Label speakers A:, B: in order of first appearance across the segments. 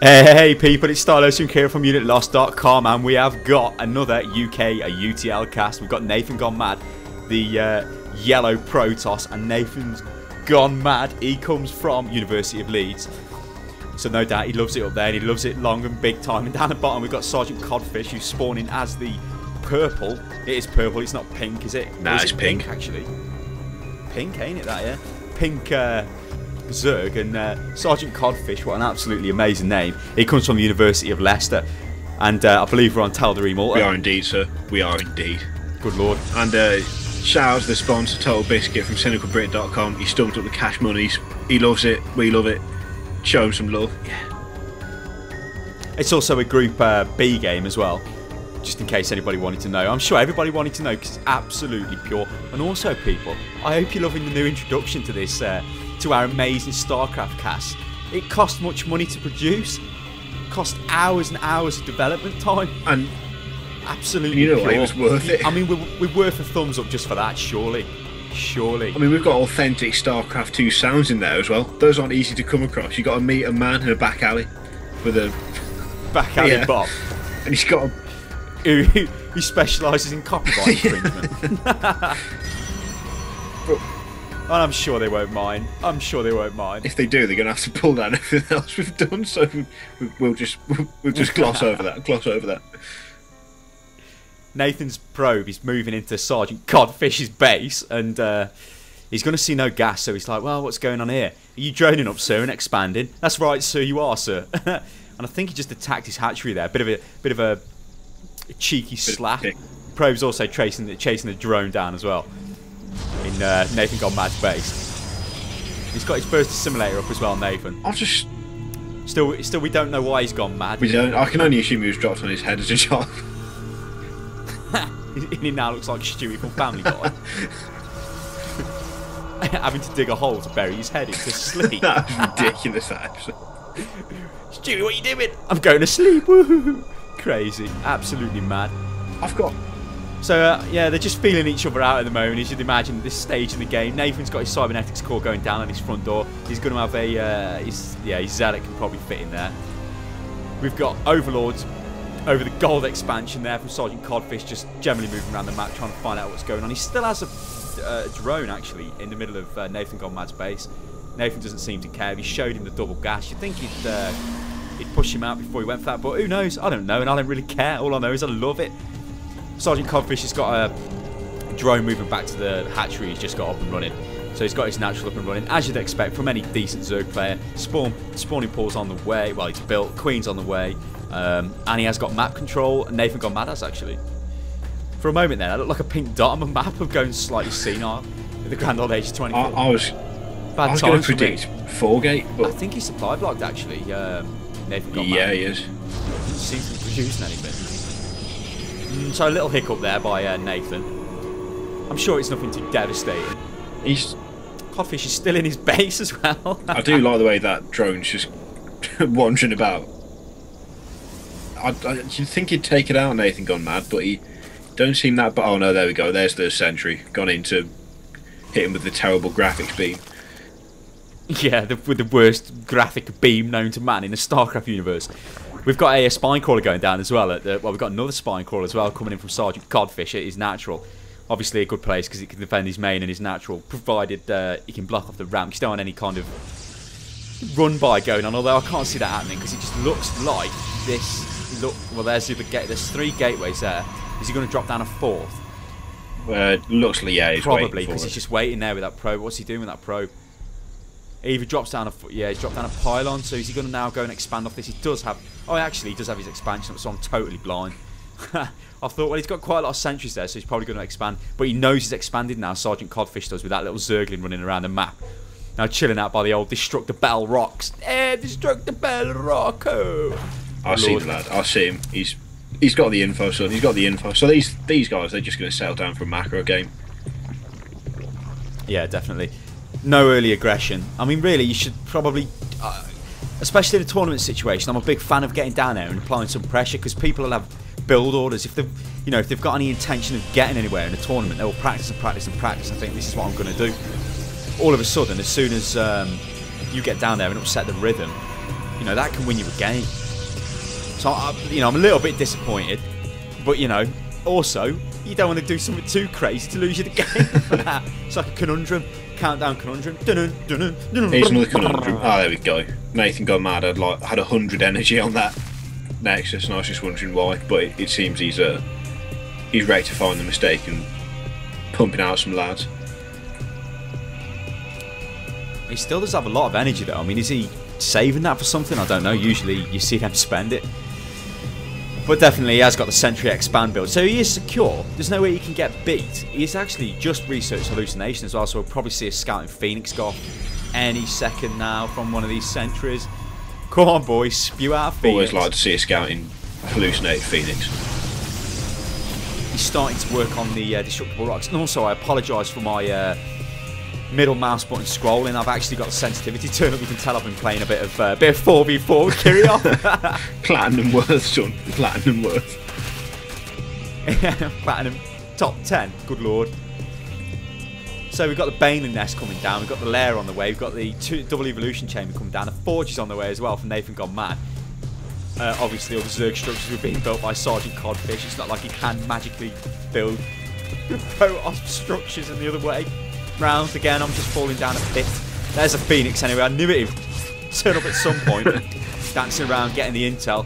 A: Hey people, it's Stylosa here from UKUTL.com, and we have got another UKUTL cast. We've got Nathan gone mad, the yellow Protoss, and Nathan's gone mad. He comes from University of Leeds, so no doubt he loves it up there, and he loves it long and big time. And down the bottom we've got Sergeant Codfish, who's spawning as the purple. It is purple, it's not pink, is it?
B: Nah, it's pink.
A: Actually. Pink, ain't it that, yeah? Pink Zerg, and Sergeant Codfish, what an absolutely amazing name. He comes from the University of Leicester, and I believe we're on Tal'Darim Malta.
B: We are indeed, sir. We are indeed.
A: Good lord.
B: And shout out to the sponsor, Total Biscuit from CynicalBrit.com. He stumped up the cash monies. He loves it. We love it. Show him some love.
A: Yeah. It's also a Group B game as well, just in case anybody wanted to know. I'm sure everybody wanted to know because it's absolutely pure. And also, people, I hope you're loving the new introduction to this, to our amazing StarCraft cast. It cost much money to produce. It cost hours and hours of development time.
B: And
A: absolutely
B: you know
A: pure.
B: what, it was worth it.
A: I mean, we're worth a thumbs up just for that, surely. Surely.
B: I mean, we've got authentic StarCraft 2 sounds in there as well. Those aren't easy to come across. You got to meet a man in a back alley with a
A: back alley bot.
B: And he's got a
A: who specialises in copyright infringement. And I'm sure they won't mind. I'm sure they won't mind.
B: If they do, they're going to have to pull down everything else we've done. So we'll just gloss over that. Gloss over that.
A: Nathan's probe is moving into Sergeant Codfish's base, and he's going to see no gas. So he's like, "Well, what's going on here? Are you droning up, sir, and expanding?" "That's right, sir. You are, sir." And I think he just attacked his hatchery there. Bit of a cheeky slap. Probe's also chasing the drone down as well in Nathan Gone Mad's base. He's got his burst simulator up as well, Nathan.
B: I'll just
A: still we don't know why he's gone mad.
B: We don't. I can only assume he was dropped on his head as a child.
A: He now looks like Stewie from Family Guy. Having to dig a hole to bury his head into sleep.
B: That was ridiculous, that episode.
A: Stewie, what are you doing? I'm going to sleep. Woohoo! Crazy, absolutely mad.
B: I've got.
A: So yeah, they're just feeling each other out at the moment. As you'd imagine, at this stage in the game, Nathan's got his cybernetics core going down on his front door. He's going to have a his Zealot can probably fit in there. We've got Overlords over the gold expansion there from Sergeant Codfish, just generally moving around the map trying to find out what's going on. He still has a drone actually in the middle of Nathan Gone Mad's base. Nathan doesn't seem to care. He showed him the double gas. You'd think he'd push him out before he went for that, but who knows? I don't know, and I don't really care. All I know is I love it. Sergeant Codfish has got a drone moving back to the hatchery. He's just got up and running, so he's got his natural up and running, as you'd expect from any decent Zerg player. Spawning pool's on the way. Well, it's built. Queen's on the way, and he has got map control. And Nathan Gone Mad has actually. For a moment there, I looked like a pink dot on the map of going slightly senile at the grand old age of 24.
B: I was going to predict 4-gate, but
A: I think he's supply blocked actually. Nathan Gone Mad.
B: Yeah, he is.
A: Doesn't seem to be producing anything. So a little hiccup there by Nathan. I'm sure it's nothing too devastating. Codfish is still in his base as well.
B: I do like the way that drone's just wandering about. You'd think he'd take it out, Nathan Gone Mad, but he don't seem that. But oh no, there we go. There's the sentry gone in to hit him with the terrible graphics beam.
A: Yeah, with the worst graphic beam known to man in the StarCraft universe. We've got a spine crawler going down as well. Well, we've got another spine crawler as well coming in from Sergeant Codfish. It is natural. Obviously a good place because it can defend his main and his natural, provided he can block off the ramp. You don't want any kind of run-by going on, although I can't see that happening because it just looks like this. Well, there's the gate. There's 3 gateways there. Is he going to drop down a 4th?
B: Looks like, yeah, he's
A: probably because he's just waiting there with that probe. What's he doing with that probe? He either drops down he's dropped down a pylon. So is he going to now go and expand off this? He does have. Oh, actually, he does have his expansion, so I'm totally blind. I thought, well, he's got quite a lot of sentries there, so he's probably going to expand. But he knows he's expanded now, Sergeant Codfish does, with that little Zergling running around the map. Now chilling out by the old Destructor Bell rocks. Destructor Bell rock.
B: I see the lad. I see him. He's got the info, son. He's got the info. So these guys, they're just going to settle down for a macro game.
A: Yeah, definitely. No early aggression. I mean, really, you should probably, especially in a tournament situation. I'm a big fan of getting down there and applying some pressure because people will have build orders. If they've got any intention of getting anywhere in a tournament, they will practice and practice and practice. I think this is what I'm going to do. All of a sudden, as soon as you get down there and upset the rhythm, You know, that can win you a game. So, you know, I'm a little bit disappointed. But, you know, also, you don't want to do something too crazy to lose you the game. It's like a conundrum. Countdown conundrum.
B: Here's another conundrum. Oh, there we go. Nathan got mad. Had 100 energy on that Nexus, and I was just wondering why. But it seems he's rectifying the mistake and pumping out some lads.
A: He still does have a lot of energy, though. I mean, is he saving that for something? I don't know. Usually, you see them spend it. But definitely, he has got the Sentry Expand build. So he is secure. There's no way he can get beat. He's actually just researched Hallucination as well, so we'll probably see a Scouting Phoenix go off any second now from one of these sentries. Come on, boys. Spew out a Phoenix.
B: Always like to see a Scouting Hallucinated Phoenix.
A: He's starting to work on the Destructible Rocks. And also, I apologise for my middle mouse button scrolling. I've actually got the sensitivity turned up. You can tell I've been playing a bit of 4v4 with Kirill.
B: Platinum worth, son. Platinum worth.
A: Platinum top 10. Good lord. So we've got the Baneling Nest coming down. We've got the Lair on the way. We've got the double evolution chamber coming down. The Forge is on the way as well from Nathan Gone Mad. Obviously, all the Zerg structures were being built by Sergeant Codfish. It's not like he can magically build Protoss structures in the other way. Round again, I'm just falling down a pit. There's a Phoenix anyway. I knew it would turn up at some point. Dancing around, getting the intel.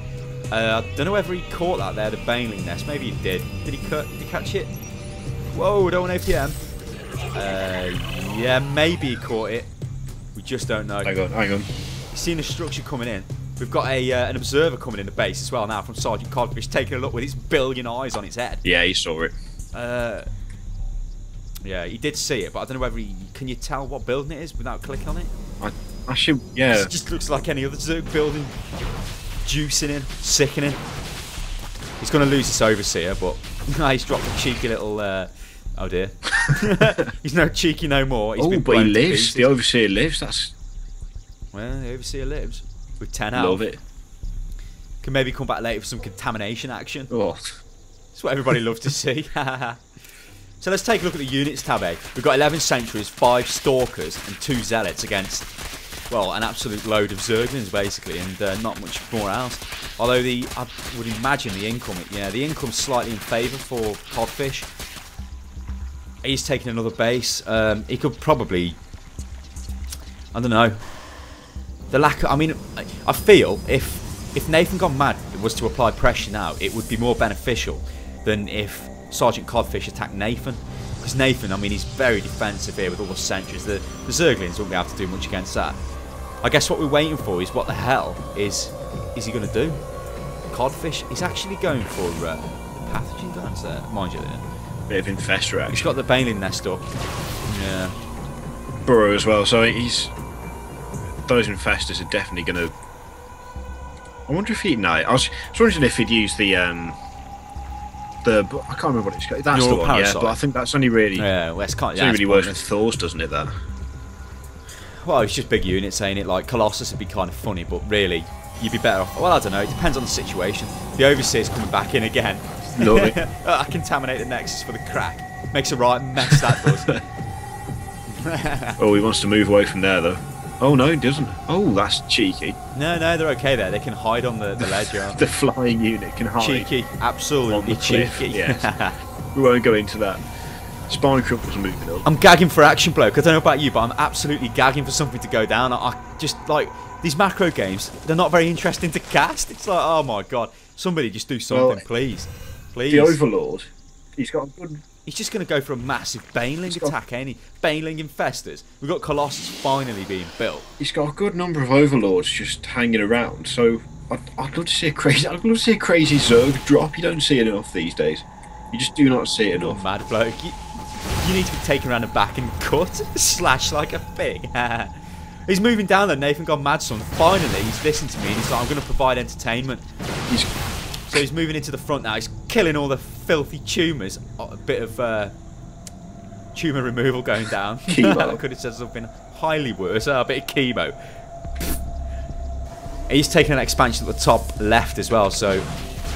A: I don't know whether he caught that there, the Baneling Nest. Maybe he did. Did he catch it? Whoa, don't want APM. Yeah, maybe he caught it. We just don't know.
B: Hang on.
A: You've seen the structure coming in. We've got an observer coming in the base as well now from Sergeant Codfish, taking a look with its billion eyes on its head.
B: Yeah, he saw it.
A: Yeah, he did see it, but I don't know whether can you tell what building it is without clicking on it?
B: I should, yeah.
A: It just looks like any other Zerg building. Juicing in, sickening. He's going to lose this Overseer, but he's dropped a cheeky little... oh dear. He's no cheeky no more. He's been
B: but he lives. The Overseer lives. That's...
A: Well, the Overseer lives. With 10 health.
B: Love it.
A: Can maybe come back later for some contamination action.
B: Oh.
A: That's what everybody loves to see. So let's take a look at the units tab. We've got 11 Sentries, 5 Stalkers and 2 Zealots against, well, an absolute load of Zerglings basically, and not much more else. Although I would imagine the income's slightly in favour for Codfish. He's taking another base. He could probably, I don't know. The lack of, I mean, I feel if Nathan Gone Mad was to apply pressure now, it would be more beneficial than if Sergeant Codfish attacked Nathan. Because Nathan, I mean, he's very defensive here with all the sentries. The Zerglings won't be able to do much against that. I guess what we're waiting for is what the hell is he going to do? Codfish, he's actually going for the pathogen guns there, mind you.
B: Bit of infestor action.
A: He's got the Baneling Nest up. Yeah.
B: Burrow as well, so he's... Those infestors are definitely going to... I wonder if he'd... No, I was wondering if he'd use the I can't remember what it's called. That's the one, parasite. Yeah, but I think that's only really...
A: Yeah, well, it's
B: only really worse with Thor's, doesn't it, that?
A: Well, it's just big units saying it, like Colossus would be kind of funny, but really, you'd be better off... Well, I don't know, it depends on the situation. The Overseer's coming back in again.
B: Love it.
A: I contaminate the Nexus for the crack. Makes a right mess, that does.
B: Oh, he wants to move away from there, though. Oh, no, he doesn't. Oh, that's cheeky.
A: No, they're okay there. They can hide on the ledge.
B: The flying unit can hide.
A: Cheeky. Absolutely cheeky.
B: Yes. We won't go into that. Spine Cripple's moving up.
A: I'm gagging for action, bloke. I don't know about you, but I'm absolutely gagging for something to go down. I just, like, these macro games, they're not very interesting to cast. It's like, oh my god. Somebody just do something, please. Please.
B: The Overlord, he's got a good...
A: He's just going to go for a massive Baneling attack, ain't he? Baneling infestors. We've got Colossus finally being built.
B: He's got a good number of Overlords just hanging around, so I'd love to see a crazy Zerg drop. You don't see it enough these days. You just do not see it enough.
A: Oh, mad bloke. You need to be taken around the back and cut, slash like a pig. He's moving down there, Nathan Gone Mad, son. Finally, he's listened to me and he's like, I'm going to provide entertainment. So he's moving into the front now. He's killing all the filthy tumours. A bit of tumour removal going down. I could have said something highly worse. A bit of chemo. He's taking an expansion at the top left as well. So,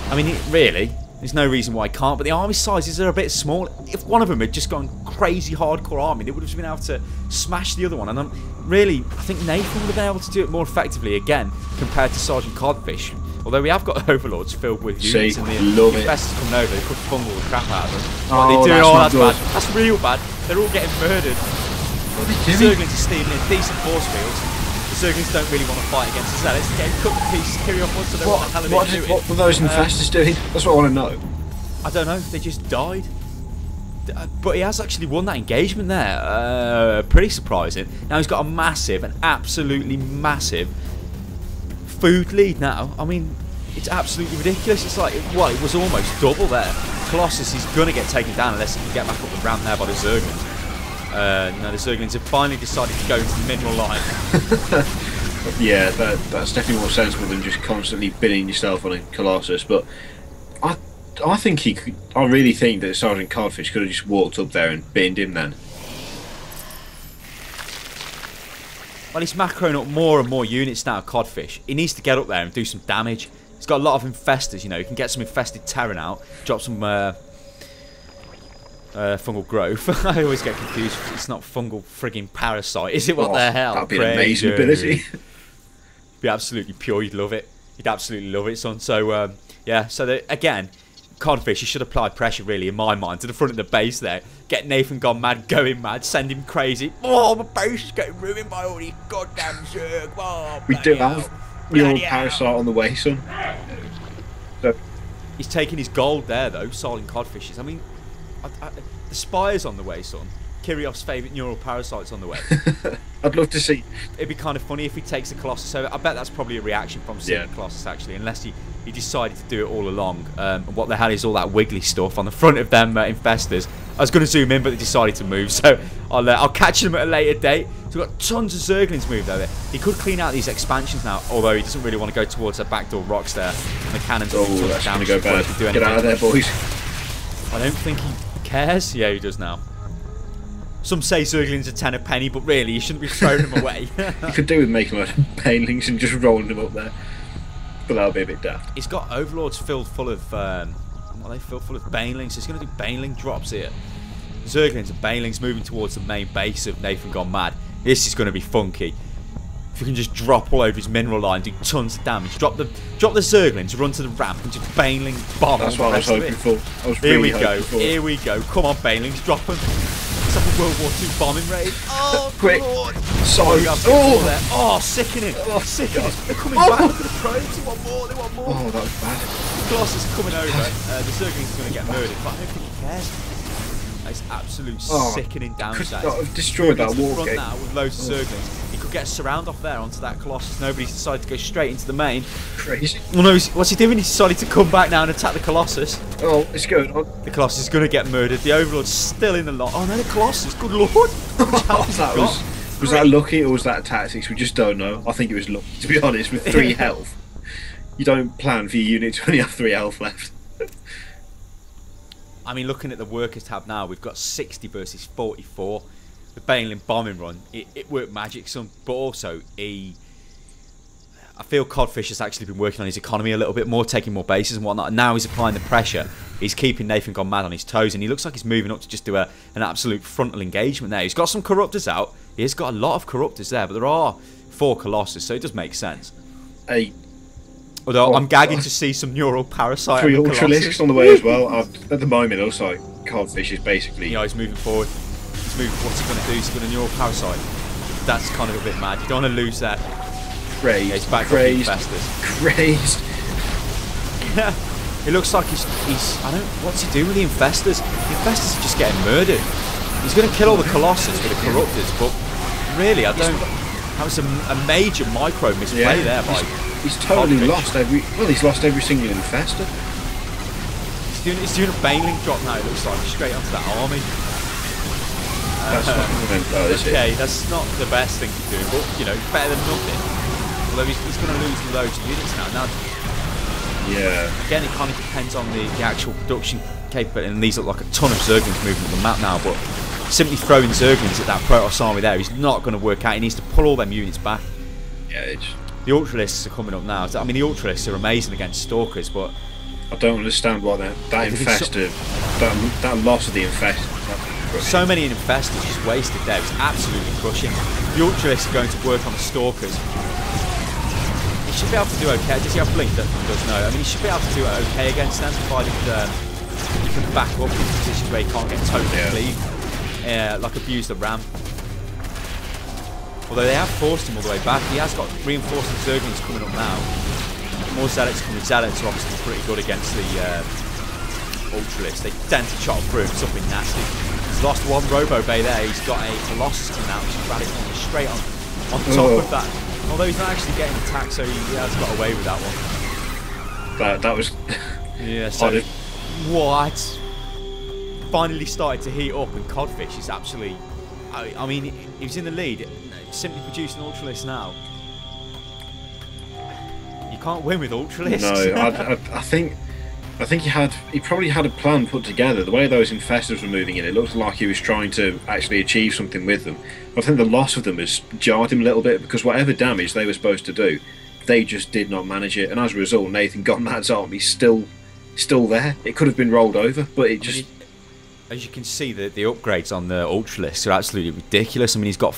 A: I mean, really, There's no reason why I can't, but the army sizes are a bit small. If one of them had just gone crazy hardcore army, they would have been able to smash the other one. And really, I think Nathan would have been able to do it more effectively again compared to Sergeant Codfish. Although we have got overlords filled with units, and the infestors coming over, they could fungal the crap out of them.
B: Oh,
A: they do,
B: that's
A: bad. That's real bad. They're all getting murdered.
B: What are they
A: The
B: doing?
A: Zerglings are stealing in decent force fields. The Zerglings don't really want to fight against the Zealots. They're getting cut to pieces. Kyrios wants to know what the hell are they doing.
B: What were those infestors doing? That's what I want to know.
A: I don't know. They just died. But he has actually won that engagement there. Pretty surprising. Now he's got a massive, an absolutely massive food lead now. I mean, it's absolutely ridiculous. It's like, well, it was almost double there. Colossus is going to get taken down unless he can get back up the ramp there by the Zerglings. Now the Zerglings have finally decided to go into the mineral line.
B: Yeah, that's definitely more sensible than just constantly binning yourself on a Colossus. But I think he could. I really think that Sergeant Codfish could have just walked up there and binned him then.
A: Well, he's macroing up more and more units now, Codfish. He needs to get up there and do some damage. He's got a lot of infestors, you know. He can get some infested Terran out, drop some fungal growth. I always get confused. It's not fungal frigging parasite, is it? What the hell?
B: That'd be an amazing ability.
A: Be absolutely pure. You'd love it. You'd absolutely love it, son. So yeah. So again, Codfish, you should apply pressure, really, in my mind, to the front of the base there. Get Nathan gone mad, going mad, send him crazy. Oh, my base is getting ruined by all these goddamn Zerg. Oh,
B: we do have your parasite on the way, son. So.
A: He's taking his gold there, though, Silent Codfishes. I mean, the Spire's on the way, son. Kyrios' favourite neural parasite's on the way.
B: I'd love to see.
A: It'd be kind of funny if he takes the Colossus over. I bet that's probably a reaction from seeing the Colossus, actually, unless he decided to do it all along. What the hell is all that wiggly stuff on the front of them infestors? I was going to zoom in, but they decided to move, so I'll catch them at a later date. So we've got tons of Zerglings moved over. He could clean out these expansions now, although he doesn't really want to go towards the backdoor rocks there. And the cannons are
B: that's going to go bad. Get out of there, boys.
A: I don't think he cares. Yeah, he does now. Some say Zerglings are 10 a penny, but really, you shouldn't be throwing them away.
B: You could do with making like banelings and just rolling them up there. But that would be a bit daft.
A: He's got overlords filled full of, they filled full of banelings. He's going to do baneling drops here. Zerglings and banelings moving towards the main base of Nathan Gone Mad. This is going to be funky. If you can just drop all over his mineral line, do tons of damage. Drop the Zerglings, run to the ramp, and just baneling bomb.
B: That's what I was hoping for. I was
A: Here
B: really
A: we go.
B: hoping for.
A: Here we go. Come on, banelings, drop them. It's like a World War II bombing raid. Oh,
B: quick.
A: Lord.
B: Oh,
A: oh, sickening.
B: Oh,
A: sickening. They're coming back. Look at the probes. They want more. They want more.
B: Oh, that was bad.
A: Colossus is coming over. The Zerglings are going to get murdered, but I don't think he cares. It's absolute sickening damage.
B: Could not have destroyed that wall gate.
A: Now with loads of Zerglings. He could get a surround off there onto that Colossus. Nobody's decided to go straight into the main.
B: Crazy.
A: Oh no, what's he doing? He decided to come back now and attack the Colossus.
B: Oh, it's going on.
A: The Colossus is going to get murdered. The Overlord's still in the lot. Oh no, the Colossus. Good lord.
B: Was that lucky or was that tactics? We just don't know. I think it was lucky, to be honest, with 3 health. You don't plan for your unit to only have 3 health left.
A: I mean, looking at the workers tab now, we've got 60 versus 44. The Baneling bombing run, it worked magic some, but also I feel Codfish has actually been working on his economy a little bit more, taking more bases and whatnot. And now he's applying the pressure. He's keeping Nathan Gone Mad on his toes, and he looks like he's moving up to just do an absolute frontal engagement there. He's got some corruptors out. He has got a lot of corruptors there, but there are 4 Colossus, so it does make sense. Although I'm gagging to see some neural parasite.
B: 3 Ultralisks on the way as well. At the moment, it looks like Codfish is basically.
A: Yeah, he's moving forward. He's moving. What's he going to do? He's going to neural parasite. That's kind of a bit mad. You don't want to lose that.
B: Crazed.
A: Yeah, he's back
B: Crazed.
A: Crazed. Yeah. It looks like he's. I don't. What's he doing with the infestors? The infestors are just getting murdered. He's going to kill all the Colossus with the corruptors, but really, I don't. That was a major micro misplay there by.
B: He's totally lost every. Well, he's lost every single infestor.
A: He's doing a baneling drop now. It looks like straight onto that army. Okay, that's not the best thing to do, but you know, better than nothing. Although he's going to lose loads of units now.
B: Yeah.
A: Again, it kind of depends on the actual production capability, and these look like a ton of Zerglings moving up the map now. But simply throwing Zerglings at that Protoss army there is not going to work out. He needs to pull all them units back.
B: Yeah.
A: The Ultralisks are coming up now. I mean, the Ultralisks are amazing against Stalkers, but
B: I don't understand what that infestor, that loss of the infestor.
A: So many infestors just wasted there. It's absolutely crushing. The Ultralists are going to work on the Stalkers. He should be able to do okay. Does he have Blink? That does no. I mean, he should be able to do okay against them, provided he can back up in positions where he can't get totally cleaved. Like abuse the ramp. Although they have forced him all the way back. He has got reinforcing Zerglings coming up now. More Zealots coming. Zealots are obviously pretty good against the Ultralists. They tend to chop through something nasty. He's lost one Robo Bay there. He's got a Colossus coming out, which is radical straight on top of that. Although he's not actually getting attacked, so he has got away with that one.
B: That was...
A: yeah, so... what? Finally started to heat up, and Codfish is absolutely... I mean, he was in the lead. Simply producing Ultralists now. You can't win with Ultralists.
B: No, I think he probably had a plan put together. The way those infestors were moving in, it looked like he was trying to actually achieve something with them. I think the loss of them has jarred him a little bit, because whatever damage they were supposed to do, they just did not manage it. And as a result, Nathan Godmad's army's still there. It could have been rolled over, but it just...
A: As you can see, the upgrades on the Ultralists are absolutely ridiculous. I mean, he's got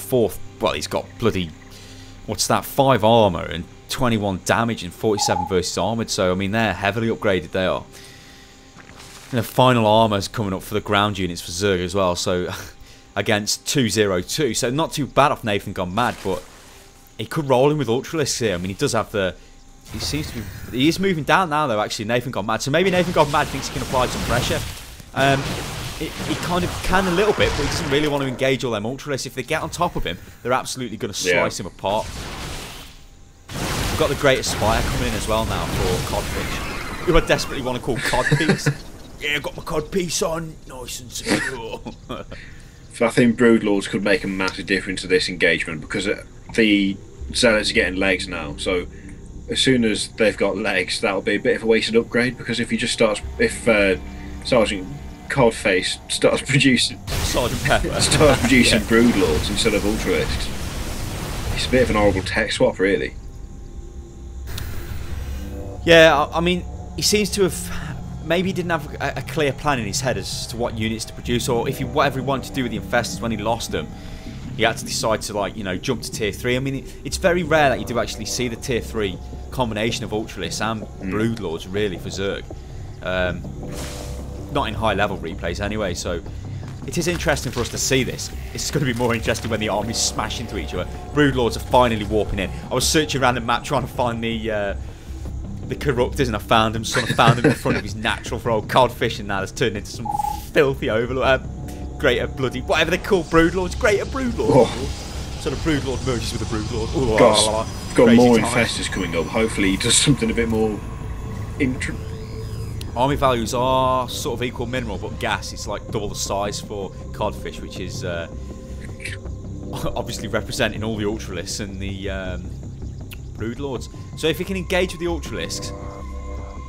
A: he's got bloody, what's that, 5 armour and 21 damage and 47 versus armoured. So, I mean, they're heavily upgraded, they are. And the final armour's coming up for the ground units for Zerg as well. So, against 202. So, not too bad off Nathan Gone Mad, but he could roll in with Ultralists here. I mean, he does have the... He is moving down now, though, actually, Nathan Gone Mad. So, maybe Nathan Gone Mad thinks he can apply some pressure. He kind of can a little bit, but he doesn't really want to engage all them Ultralists. If they get on top of him, they're absolutely going to slice him apart. We've got the Greatest Spire coming in as well now for Codfish, who I desperately want to call Codpiece. Yeah, I've got my Codpiece on, nice and secure.
B: So I think Broodlords could make a massive difference to this engagement, because the Zealots are getting legs now. So as soon as they've got legs, that'll be a bit of a wasted upgrade, because if he just starts, Sergeant Codface starts producing Broodlords instead of Ultralists, it's a bit of an horrible tech swap, really.
A: Yeah, I mean, he seems to have... Maybe he didn't have a clear plan in his head as to what units to produce, or if whatever he wanted to do with the Infestors when he lost them, he had to decide to, like, you know, jump to tier 3. I mean, it's very rare that you do actually see the tier 3 combination of Ultralists and Broodlords, really, for Zerg. Not in high level replays anyway, so it is interesting for us to see this. It's going to be more interesting when the armies smash into each other. Broodlords are finally warping in. I was searching around the map trying to find the Corruptors, and I found him. I found him in front of his natural for old Codfish, and now it's turned into some filthy overlord. Greater bloody, whatever they call Broodlords, Greater Broodlord. So the Broodlord merges with the Broodlord.
B: Got more Infestors coming up. Hopefully he does something a bit more
A: Army values are sort of equal mineral, but gas is like double the size for Codfish, which is obviously representing all the Ultralists and the Broodlords. So if you can engage with the Ultralists,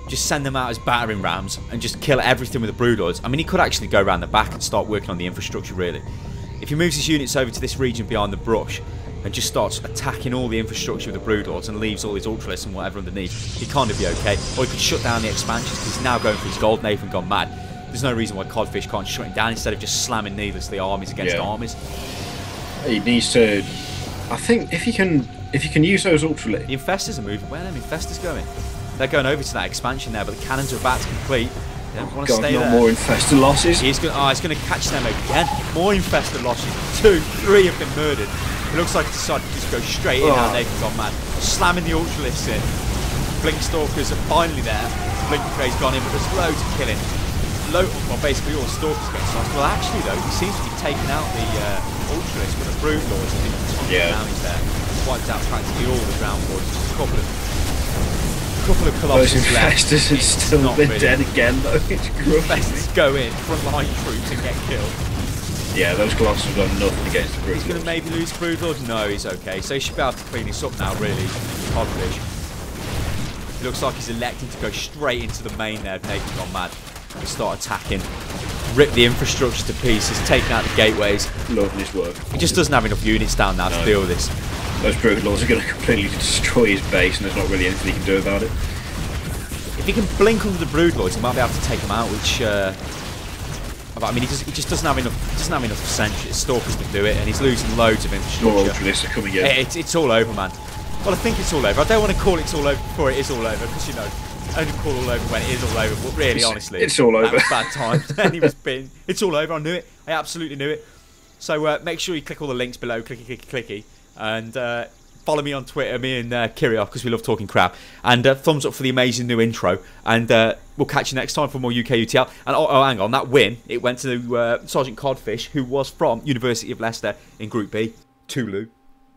A: just send them out as battering rams and just kill everything with the Broodlords. I mean, he could actually go around the back and start working on the infrastructure, really. If he moves his units over to this region behind the brush and just starts attacking all the infrastructure with the Broodlords and leaves all his Ultralists and whatever underneath, he kind of be okay. Or he could shut down the expansions, because he's now going for his gold. Nathan Gone Mad. There's no reason why Codfish can't shut him down instead of just slamming needlessly armies against armies.
B: He needs to... I think if he can use those Ultralists...
A: The Infestors are moving. Where are them Infestors going? They're going over to that expansion there, but the cannons are about to complete. They don't want to stay there.
B: More Infestor losses.
A: He's going to catch them again. More Infestor losses. 2, 3 have been murdered. It looks like he decided to just go straight in now. Nathan Gone Mad. Slamming the Ultralists in. Blink Stalkers are finally there. Blink Tray's gone in, but there's loads of killing. Well, basically all the Stalkers get sliced. Well, actually, though, he seems to be taking out the Ultralists with the Broodlords. I think now he's there. Wiped out practically all the ground forces. Just a couple of Colossus left.
B: Those Infestors are still dead again, though. It's
A: Infestors go in, frontline troops, and get killed.
B: Yeah, those Colossus have got nothing against the Broodlords.
A: He's going to maybe lose Broodlords? No, he's okay. So he should be able to clean this up now, really. Codfish. It looks like he's electing to go straight into the main there, Nathan Gone Mad, and start attacking. Rip the infrastructure to pieces, taking out the gateways.
B: Loving his work.
A: He just doesn't have enough units down now to deal with this.
B: Those Broodlords are going to completely destroy his base, and there's not really anything he can do about it.
A: If he can blink under the Broodlords, he might be able to take them out, which... I mean, he just doesn't have enough sentries. Stalkers can do it, and he's losing loads of infrastructure.
B: More Ultralists are coming in.
A: It's all over, man. Well, I think it's all over. I don't want to call it's all over before it is all over, because, you know, only call all over when it is all over. But really, honestly,
B: it's all over.
A: That was bad times. And he was being... It's all over. I knew it. I absolutely knew it. So make sure you click all the links below. Clicky. And follow me on Twitter, me and Kiriov, because we love talking crap. And thumbs up for the amazing new intro. And we'll catch you next time for more UKUTL. And oh, hang on. That win, it went to Sergeant Codfish, who was from University of Leicester in Group B. Tulu.